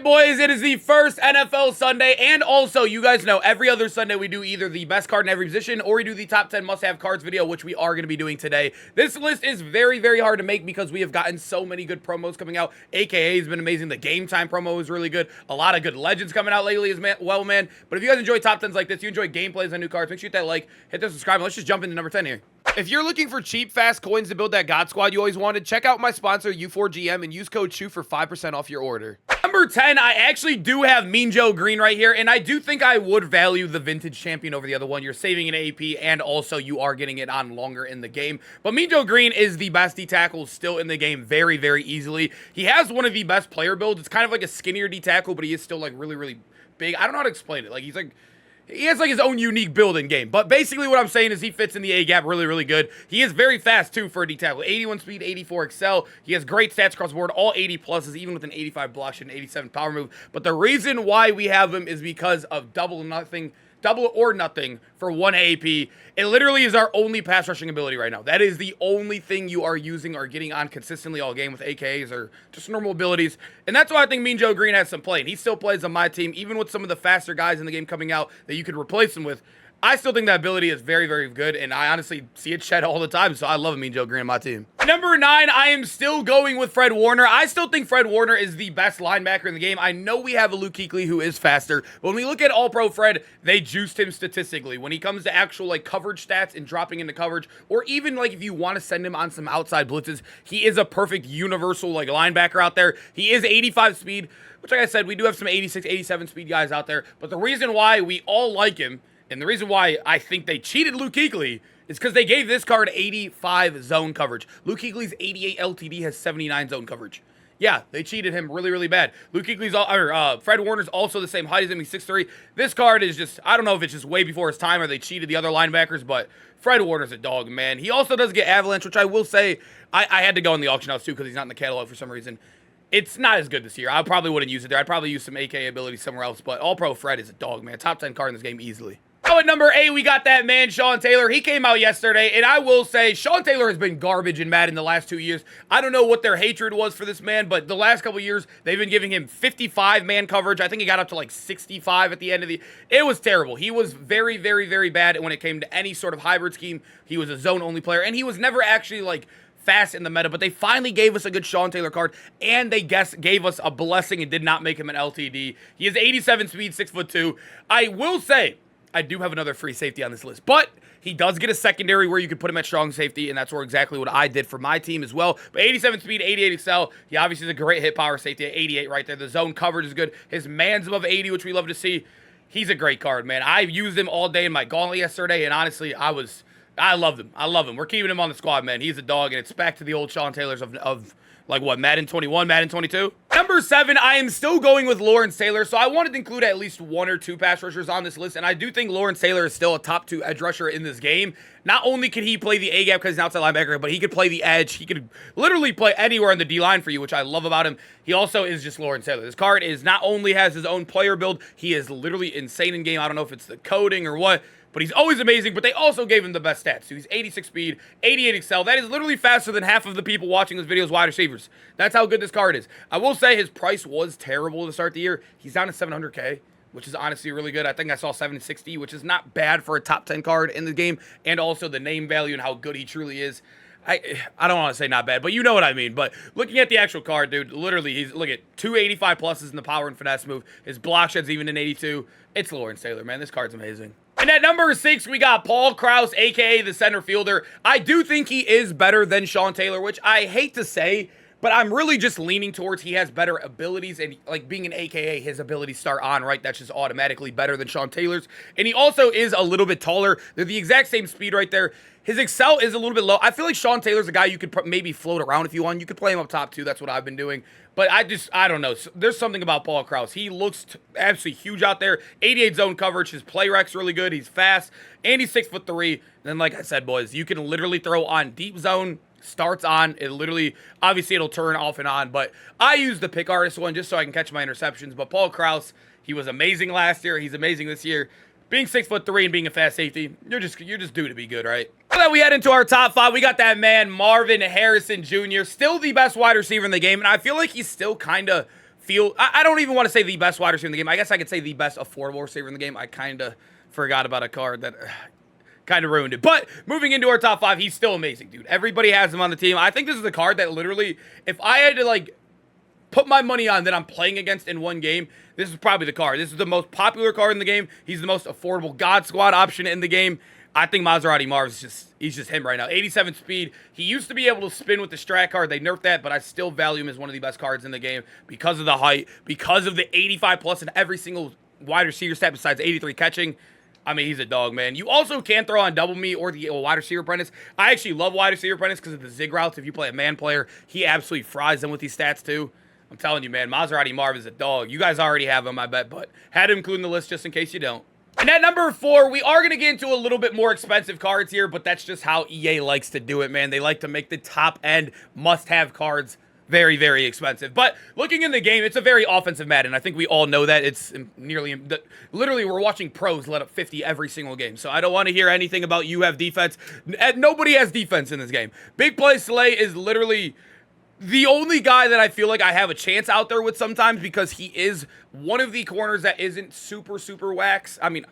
right, boys, it is the first NFL Sunday, and also, you guys know, every other Sunday we do either the best card in every position, or we do the top 10 must-have cards video, which we are going to be doing today. This list is very, very hard to make because we have gotten so many good promos coming out. AKA has been amazing. The Game Time promo is really good. A lot of good legends coming out lately as well, man. But if you guys enjoy top 10s like this, you enjoy gameplays on new cards, make sure you hit that like, hit that subscribe, and let's just jump into number 10 here. If you're looking for cheap, fast coins to build that God Squad you always wanted, check out my sponsor, U4GM, and use code SHOE for 5% off your order. Number 10, I actually do have Mean Joe Greene right here, and I do think I would value the Vintage Champion over the other one. You're saving an AP, and also you are getting it on longer in the game. But Mean Joe Greene is the best D-tackle still in the game very, very easily. He has one of the best player builds. It's kind of like a skinnier D-tackle, but he is still, like, really, really big. I don't know how to explain it. Like, he's, like... He has, like, his own unique build in game. But basically what I'm saying is he fits in the A-gap really, really good. He is very fast, too, for a D-tackle. 81 speed, 84 excel. He has great stats across the board, all 80 pluses, even with an 85 block shot and 87 power move. But the reason why we have him is because of double or nothing for 1 AP. It literally is our only pass rushing ability right now. That is the only thing you are using or getting on consistently all game with AKs or just normal abilities. And that's why I think Mean Joe Greene has some play. And he still plays on my team, even with some of the faster guys in the game coming out that you could replace him with. I still think that ability is very, very good, and I honestly see it shed all the time, so I love Mean Joe Greene on my team. Number 9, I am still going with Fred Warner. I still think Fred Warner is the best linebacker in the game. I know we have a Luke Kuechly who is faster, but when we look at All-Pro Fred, they juiced him statistically. When he comes to actual like coverage stats and dropping into coverage, or even like if you want to send him on some outside blitzes, he is a perfect universal like linebacker out there. He is 85 speed, which like I said, we do have some 86, 87 speed guys out there, but the reason why we all like him and the reason why I think they cheated Luke Kuechly is because they gave this card 85 zone coverage. Luke Kuechly's 88 LTD has 79 zone coverage. Yeah, they cheated him really, really bad. Luke Kuechly's, Fred Warner's also the same height as him. He's 6'3". This card is just, I don't know if it's just way before his time or they cheated the other linebackers, but Fred Warner's a dog, man. He also does get Avalanche, which I will say, I had to go in the auction house too because he's not in the catalog for some reason. It's not as good this year. I probably wouldn't use it there. I'd probably use some AK ability somewhere else, but All-Pro Fred is a dog, man. Top 10 card in this game easily. Oh, at number 8, we got that man, Sean Taylor. He came out yesterday, and I will say, Sean Taylor has been garbage in Madden the last 2 years. I don't know what their hatred was for this man, but the last couple years, they've been giving him 55 man coverage. I think he got up to like 65 at the end of the... It was terrible. He was very, very, very bad when it came to any sort of hybrid scheme. He was a zone-only player, and he was never actually like fast in the meta, but they finally gave us a good Sean Taylor card, and they gave us a blessing and did not make him an LTD. He has 87 speed, 6'2". I will say, I do have another free safety on this list, but he does get a secondary where you can put him at strong safety, and that's where exactly what I did for my team as well. But 87 speed, 88 excel. He obviously is a great hit power safety at 88 right there. The zone coverage is good. His man's above 80, which we love to see. He's a great card, man. I used him all day in my gauntlet yesterday, and honestly, I loved him. I love him. We're keeping him on the squad, man. He's a dog, and it's back to the old Sean Taylors of like what, Madden 21, Madden 22? Number 7, I am still going with Lawrence Taylor, so I wanted to include at least 1 or 2 pass rushers on this list, and I do think Lawrence Taylor is still a top 2 edge rusher in this game. Not only can he play the A-gap because he's an outside linebacker, but he could play the edge. He could literally play anywhere in the D-line for you, which I love about him. He also is just Lawrence Taylor. This card is not only has his own player build, he is literally insane in game. I don't know if it's the coding or what, but he's always amazing, but they also gave him the best stats. So he's 86 speed, 88 excel. That is literally faster than half of the people watching this video's wide receivers. That's how good this card is. I will say his price was terrible to start the year. He's down to 700K, which is honestly really good. I think I saw 760, which is not bad for a top 10 card in the game, and also the name value and how good he truly is. I don't want to say not bad, but you know what I mean. But looking at the actual card, dude, literally, look at 285 pluses in the power and finesse move. His block shed's even in 82. It's Lawrence Taylor, man. This card's amazing. And at number 6, we got Paul Krause, a.k.a. the center fielder. I do think he is better than Sean Taylor, which I hate to say, but I'm really just leaning towards he has better abilities, and like being an AKA, his abilities start on, right? That's just automatically better than Sean Taylor's. And he also is a little bit taller. They're the exact same speed right there. His excel is a little bit low. I feel like Sean Taylor's a guy you could maybe float around if you want. You could play him up top too. That's what I've been doing. But I don't know. There's something about Paul Krause. He looks absolutely huge out there. 88 zone coverage. His play rec's really good. He's fast. And he's 6'3". And then, like I said, boys, you can literally throw on deep zone. Starts on. It literally, obviously, it'll turn off and on. But I use the pick artist one just so I can catch my interceptions. But Paul Krause, he was amazing last year. He's amazing this year. Being 6'3" and being a fast safety, you're just due to be good, right? So then we head into our top 5. We got that man, Marvin Harrison Jr., still the best wide receiver in the game, and I feel like he's still kind of I don't even want to say the best wide receiver in the game. I guess I could say the best affordable receiver in the game. I kind of forgot about a card that kind of ruined it. But moving into our top 5, he's still amazing, dude. Everybody has him on the team. I think this is a card that literally, if I had to, like, put my money on that I'm playing against in one game, this is probably the card. This is the most popular card in the game. He's the most affordable God Squad option in the game. I think Maserati Marv is he's just him right now. 87 speed. He used to be able to spin with the strat card. They nerfed that, but I still value him as one of the best cards in the game because of the height, because of the 85 plus in every single wide receiver stat besides 83 catching. I mean, he's a dog, man. You also can throw on double me or the wide receiver apprentice. I actually love wide receiver apprentice because of the zig routes. If you play a man player, he absolutely fries them with these stats too. I'm telling you, man, Maserati Marv is a dog. You guys already have him, I bet, but had to include in the list just in case you don't. And at number 4, we are going to get into a little bit more expensive cards here, but that's just how EA likes to do it, man. They like to make the top-end must-have cards very, very expensive. But looking in the game, it's a very offensive Madden. I think we all know that. It's literally, we're watching pros let up 50 every single game. So I don't want to hear anything about you have defense. Nobody has defense in this game. Big Play Slay is literally the only guy that I feel like I have a chance out there with sometimes because he is one of the corners that isn't super, super wax. I mean,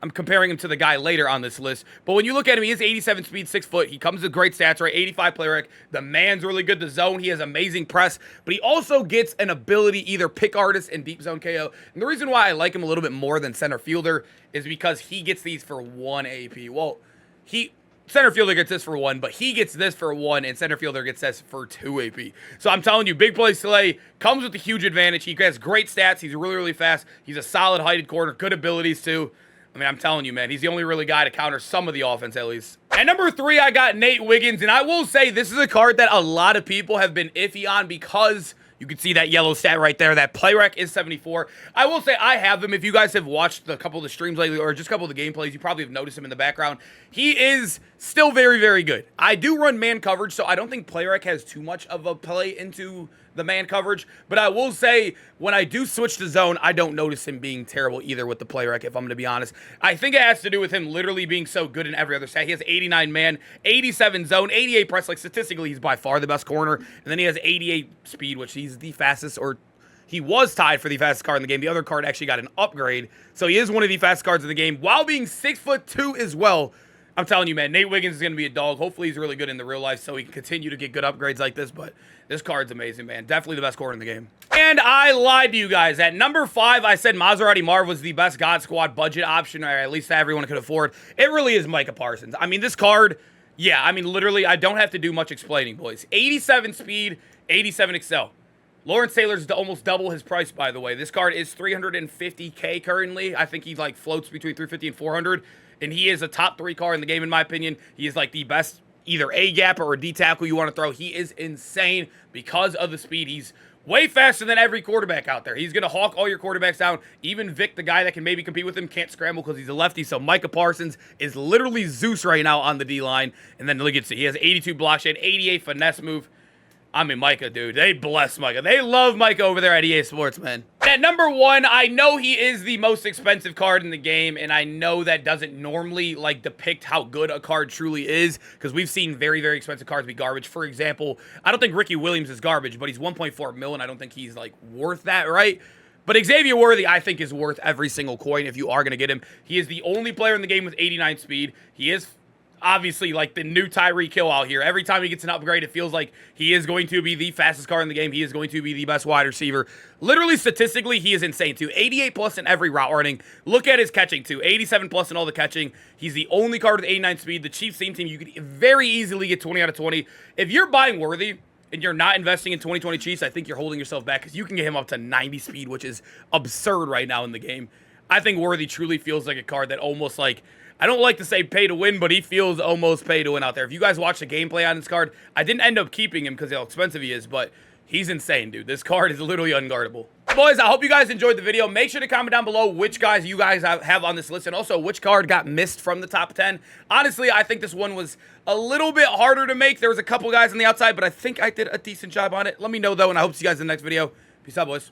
I'm comparing him to the guy later on this list. But when you look at him, he is 87 speed, 6 foot. He comes with great stats, right? 85 play rec. The man's really good. The zone, he has amazing press. But he also gets an ability, either pick artist and deep zone KO. And the reason why I like him a little bit more than center fielder is because he gets these for 1 AP. Well, center fielder gets this for 1, but he gets this for 1, and center fielder gets this for 2 AP. So I'm telling you, Big Play Slay comes with a huge advantage. He has great stats. He's really, really fast. He's a solid heighted corner. Good abilities, too. I mean, I'm telling you, man, he's the only really guy to counter some of the offense, at least. At number 3, I got Nate Wiggins, and I will say this is a card that a lot of people have been iffy on because you can see that yellow stat right there. That play rec is 74. I will say I have him. If you guys have watched a couple of the streams lately or just a couple of the gameplays, you probably have noticed him in the background. He is still very, very good. I do run man coverage, so I don't think play rec has too much of a play into the man coverage. But I will say when I do switch to zone, I don't notice him being terrible either with the play rec, if I'm going to be honest. I think it has to do with him literally being so good in every other stat. He has 89 man, 87 zone, 88 press. Like statistically, he's by far the best corner. And then he has 88 speed, which he's the fastest, or he was tied for the fastest card in the game. The other card actually got an upgrade. So he is one of the fastest cards in the game while being 6'2" as well. I'm telling you, man, Nate Wiggins is going to be a dog. Hopefully he's really good in the real life so he can continue to get good upgrades like this. But this card's amazing, man. Definitely the best card in the game. And I lied to you guys. At number 5, I said Maserati Marv was the best God Squad budget option, or at least that everyone could afford. It really is Micah Parsons. I mean, this card, yeah, I mean, literally, I don't have to do much explaining, boys. 87 speed, 87 excel. Lawrence Taylor's almost double his price, by the way. This card is $350K currently. I think he, like, floats between 350 and 400. And he is a top 3 card in the game, in my opinion. He is like the best either A-gap or a D-tackle you want to throw. He is insane because of the speed. He's way faster than every quarterback out there. He's going to hawk all your quarterbacks down. Even Vic, the guy that can maybe compete with him, can't scramble because he's a lefty. So Micah Parsons is literally Zeus right now on the D-line. And then look at see, he has 82 block shed, 88 finesse move. I mean, Micah, dude, they bless Micah. They love Micah over there at EA Sports, man. At number 1, I know he is the most expensive card in the game, and I know that doesn't normally, like, depict how good a card truly is, because we've seen very, very expensive cards be garbage. For example, I don't think Ricky Williams is garbage, but he's 1.4 mil, and I don't think he's, like, worth that, right? But Xavier Worthy, I think, is worth every single coin if you are going to get him. He is the only player in the game with 89 speed. He is obviously like the new Tyreek Hill out here. Every time he gets an upgrade, it feels like he is going to be the fastest card in the game. He is going to be the best wide receiver. Literally, statistically, he is insane too. 88 plus in every route running. Look at his catching too. 87 plus in all the catching. He's the only card with 89 speed. The Chiefs team, you could very easily get 20 out of 20. If you're buying Worthy and you're not investing in 2020 Chiefs, I think you're holding yourself back because you can get him up to 90 speed, which is absurd right now in the game. I think Worthy truly feels like a card that almost like, I don't like to say pay to win, but he feels almost pay to win out there. If you guys watch the gameplay on this card, I didn't end up keeping him because of how expensive he is, but he's insane, dude. This card is literally unguardable. Boys, I hope you guys enjoyed the video. Make sure to comment down below which guys you guys have on this list and also which card got missed from the top 10. Honestly, I think this one was a little bit harder to make. There was a couple guys on the outside, but I think I did a decent job on it. Let me know, though, and I hope to see you guys in the next video. Peace out, boys.